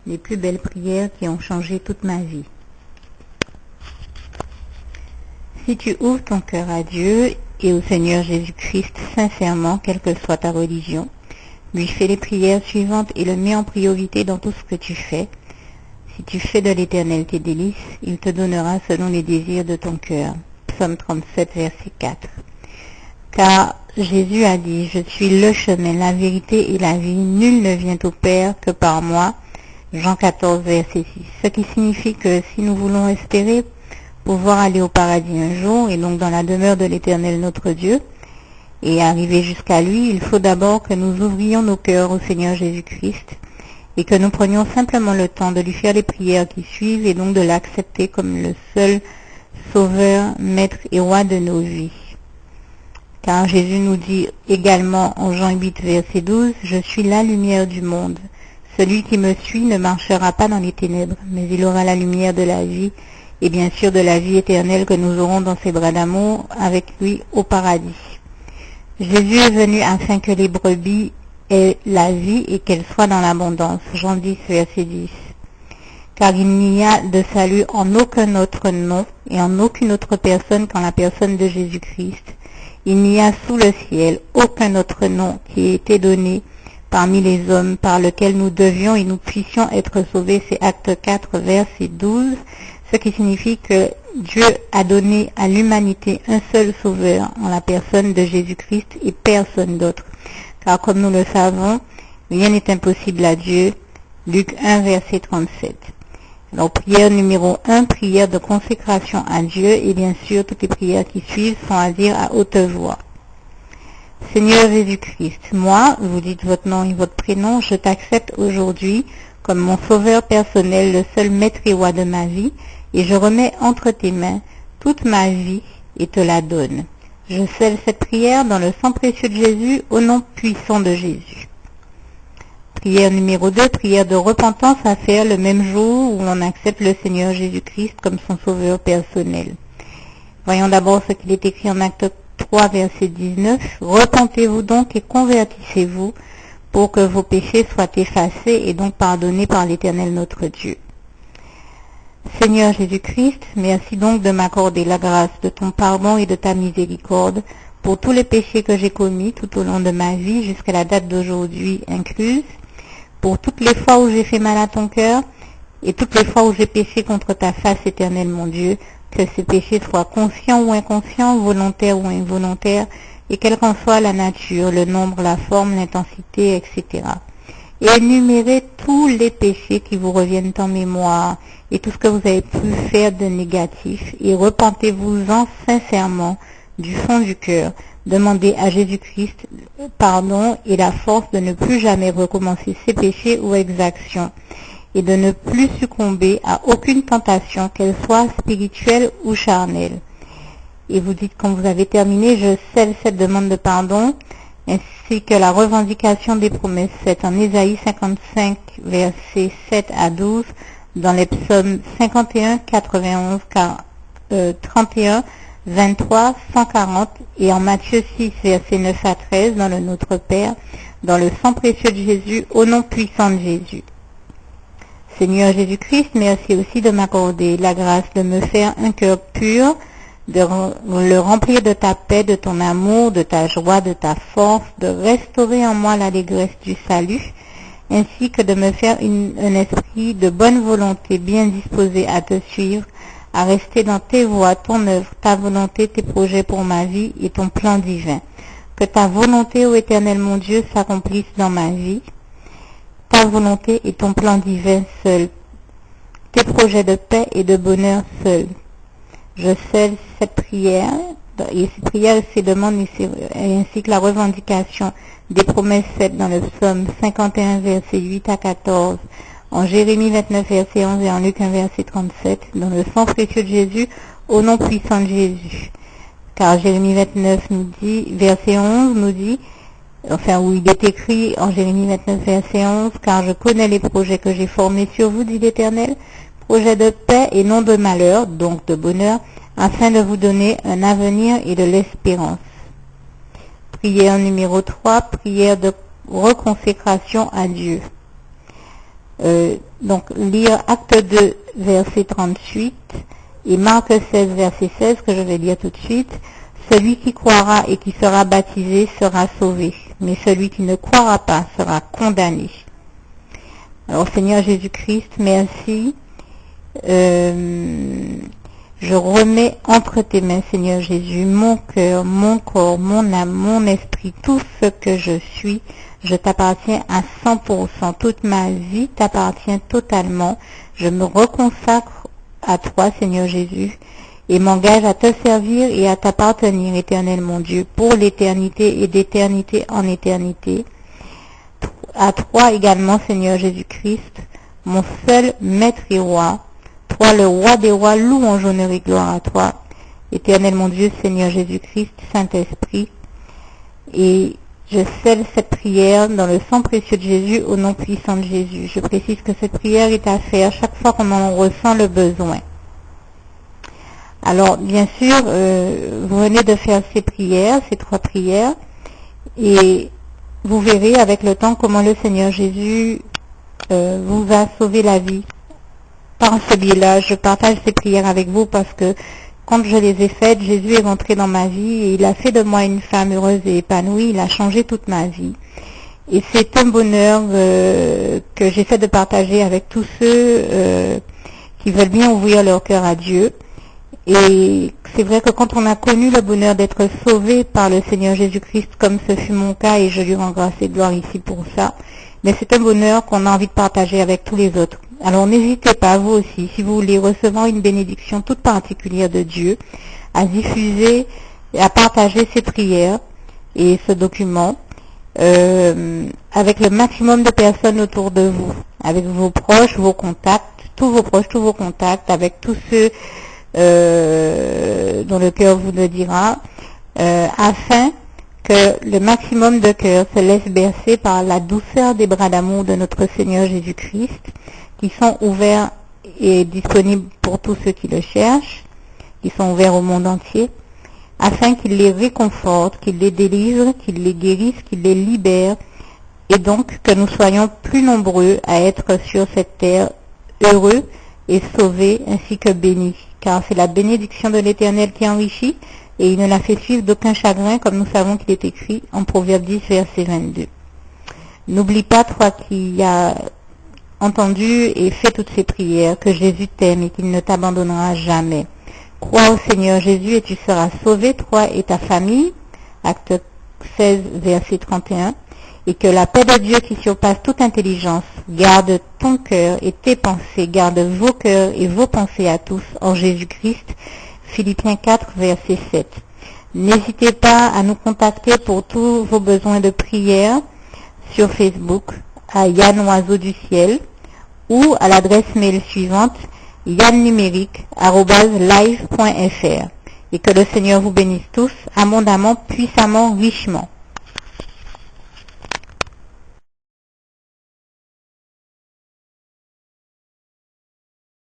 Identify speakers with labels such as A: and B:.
A: les plus belles prières qui ont changé toute ma vie. Si tu ouvres ton cœur à Dieu et au Seigneur Jésus-Christ sincèrement, quelle que soit ta religion, lui fais les prières suivantes et le mets en priorité dans tout ce que tu fais. Si tu fais de l'Éternel tes délices, il te donnera selon les désirs de ton cœur. Psaume 37, verset 4. Car Jésus a dit, je suis le chemin, la vérité et la vie, nul ne vient au Père que par moi. Jean 14, verset 6. Ce qui signifie que si nous voulons espérer pouvoir aller au paradis un jour, et donc dans la demeure de l'Éternel notre Dieu, et arriver jusqu'à lui, il faut d'abord que nous ouvrions nos cœurs au Seigneur Jésus-Christ, et que nous prenions simplement le temps de lui faire les prières qui suivent, et donc de l'accepter comme le seul Sauveur, Maître et Roi de nos vies. Car Jésus nous dit également en Jean 8, verset 12, « Je suis la lumière du monde. Celui qui me suit ne marchera pas dans les ténèbres, mais il aura la lumière de la vie, et bien sûr de la vie éternelle que nous aurons dans ses bras d'amour avec lui au paradis. » Jésus est venu afin que les brebis aient la vie et qu'elles soient dans l'abondance. Jean 10, verset 10. Car il n'y a de salut en aucun autre nom et en aucune autre personne qu'en la personne de Jésus-Christ. Il n'y a sous le ciel aucun autre nom qui ait été donné parmi les hommes par lequel nous devions et nous puissions être sauvés. C'est Acte 4, verset 12, ce qui signifie que Dieu a donné à l'humanité un seul sauveur en la personne de Jésus-Christ et personne d'autre. Car comme nous le savons, rien n'est impossible à Dieu. Luc 1, verset 37. Alors, prière numéro 1, prière de consécration à Dieu, et bien sûr, toutes les prières qui suivent sont à dire à haute voix. Seigneur Jésus-Christ, moi, vous dites votre nom et votre prénom, je t'accepte aujourd'hui comme mon sauveur personnel, le seul maître et roi de ma vie, et je remets entre tes mains toute ma vie et te la donne. Je scelle cette prière dans le sang précieux de Jésus, au nom puissant de Jésus. Prière numéro 2, prière de repentance à faire le même jour où l'on accepte le Seigneur Jésus-Christ comme son sauveur personnel. Voyons d'abord ce qu'il est écrit en Acte 3, verset 19. Repentez-vous donc et convertissez-vous pour que vos péchés soient effacés et donc pardonnés par l'Éternel notre Dieu. Seigneur Jésus-Christ, merci donc de m'accorder la grâce de ton pardon et de ta miséricorde pour tous les péchés que j'ai commis tout au long de ma vie jusqu'à la date d'aujourd'hui incluse, pour toutes les fois où j'ai fait mal à ton cœur et toutes les fois où j'ai péché contre ta face éternelle, mon Dieu, que ces péchés soient conscients ou inconscients, volontaires ou involontaires, et quelle qu'en soit la nature, le nombre, la forme, l'intensité, etc. Et énumérez tous les péchés qui vous reviennent en mémoire et tout ce que vous avez pu faire de négatif, et repentez-vous-en sincèrement du fond du cœur. Demandez à Jésus-Christ pardon et la force de ne plus jamais recommencer ses péchés ou exactions et de ne plus succomber à aucune tentation, qu'elle soit spirituelle ou charnelle. Et vous dites, quand vous avez terminé, je scelle cette demande de pardon, ainsi que la revendication des promesses faites en Ésaïe 55, versets 7 à 12, dans les psaumes 51, 91, 31, 23, 140 et en Matthieu 6, versets 9 à 13, dans le Notre Père, dans le sang précieux de Jésus, au nom puissant de Jésus. Seigneur Jésus-Christ, merci aussi de m'accorder la grâce de me faire un cœur pur, de le remplir de ta paix, de ton amour, de ta joie, de ta force, de restaurer en moi l'allégresse du salut, ainsi que de me faire un esprit de bonne volonté bien disposé à te suivre, à rester dans tes voies, ton œuvre, ta volonté, tes projets pour ma vie et ton plan divin. Que ta volonté, ô Éternel mon Dieu, s'accomplisse dans ma vie, ta volonté et ton plan divin seul, tes projets de paix et de bonheur seuls. Je scelle cette prière, et ces prières, ces demandes, ainsi que la revendication des promesses faites dans le psaume 51, versets 8 à 14, en Jérémie 29, verset 11 et en Luc 1, verset 37, dans le sang précieux de Jésus, au nom puissant de Jésus. Car Jérémie 29 nous dit, verset 11 nous dit, où il est écrit en Jérémie 29, verset 11, car je connais les projets que j'ai formés sur vous, dit l'Éternel, projets de paix et non de malheur, donc de bonheur, afin de vous donner un avenir et de l'espérance. Prière numéro 3, prière de reconsécration à Dieu. Donc lire Acte 2, verset 38 et Marc 16, verset 16, que je vais lire tout de suite. Celui qui croira et qui sera baptisé sera sauvé, mais celui qui ne croira pas sera condamné. Alors Seigneur Jésus-Christ, merci. Je remets entre tes mains, Seigneur Jésus, mon cœur, mon corps, mon âme, mon esprit, tout ce que je suis. Je t'appartiens à 100%. Toute ma vie t'appartient totalement. Je me reconsacre à toi, Seigneur Jésus, et m'engage à te servir et à t'appartenir, éternel mon Dieu, pour l'éternité et d'éternité en éternité. À toi également, Seigneur Jésus-Christ, mon seul maître et roi, toi le roi des rois, louange, honneur et gloire à toi, éternel mon Dieu, Seigneur Jésus-Christ, Saint-Esprit. Et je scelle cette prière dans le sang précieux de Jésus, au nom puissant de Jésus. Je précise que cette prière est à faire chaque fois qu'on en ressent le besoin. Alors, bien sûr, vous venez de faire ces prières, ces 3 prières, et vous verrez avec le temps comment le Seigneur Jésus vous a sauvé la vie. Par ce biais-là, je partage ces prières avec vous parce que quand je les ai faites, Jésus est rentré dans ma vie et il a fait de moi une femme heureuse et épanouie. Il a changé toute ma vie. Et c'est un bonheur que j'essaie de partager avec tous ceux qui veulent bien ouvrir leur cœur à Dieu. Et c'est vrai que quand on a connu le bonheur d'être sauvé par le Seigneur Jésus-Christ, comme ce fut mon cas, et je lui rends grâce et gloire ici pour ça, mais c'est un bonheur qu'on a envie de partager avec tous les autres. Alors n'hésitez pas, vous aussi, si vous voulez recevoir une bénédiction toute particulière de Dieu, à diffuser, à partager ces prières et ce document avec le maximum de personnes autour de vous, avec vos proches, vos contacts, tous vos proches, tous vos contacts, avec tous ceux dont le cœur vous le dira, afin que le maximum de cœurs se laisse bercer par la douceur des bras d'amour de notre Seigneur Jésus-Christ, qui sont ouverts et disponibles pour tous ceux qui le cherchent, qui sont ouverts au monde entier, afin qu'il les réconforte, qu'il les délivre, qu'il les guérisse, qu'il les libère, et donc que nous soyons plus nombreux à être sur cette terre heureux et sauvés ainsi que bénis, car c'est la bénédiction de l'Éternel qui enrichit, et il ne la fait suivre d'aucun chagrin, comme nous savons qu'il est écrit en Proverbe 10, verset 22. N'oublie pas, toi qui as entendu et fait toutes ces prières, que Jésus t'aime et qu'il ne t'abandonnera jamais. Crois au Seigneur Jésus et tu seras sauvé, toi et ta famille. Acte 16, verset 31. Et que la paix de Dieu qui surpasse toute intelligence garde ton cœur et tes pensées, garde vos cœurs et vos pensées à tous en Jésus-Christ. Philippiens 4, verset 7. N'hésitez pas à nous contacter pour tous vos besoins de prière sur Facebook à Yann Oiseau du Ciel ou à l'adresse mail suivante yannumérique@live.fr. Et que le Seigneur vous bénisse tous abondamment, puissamment, richement.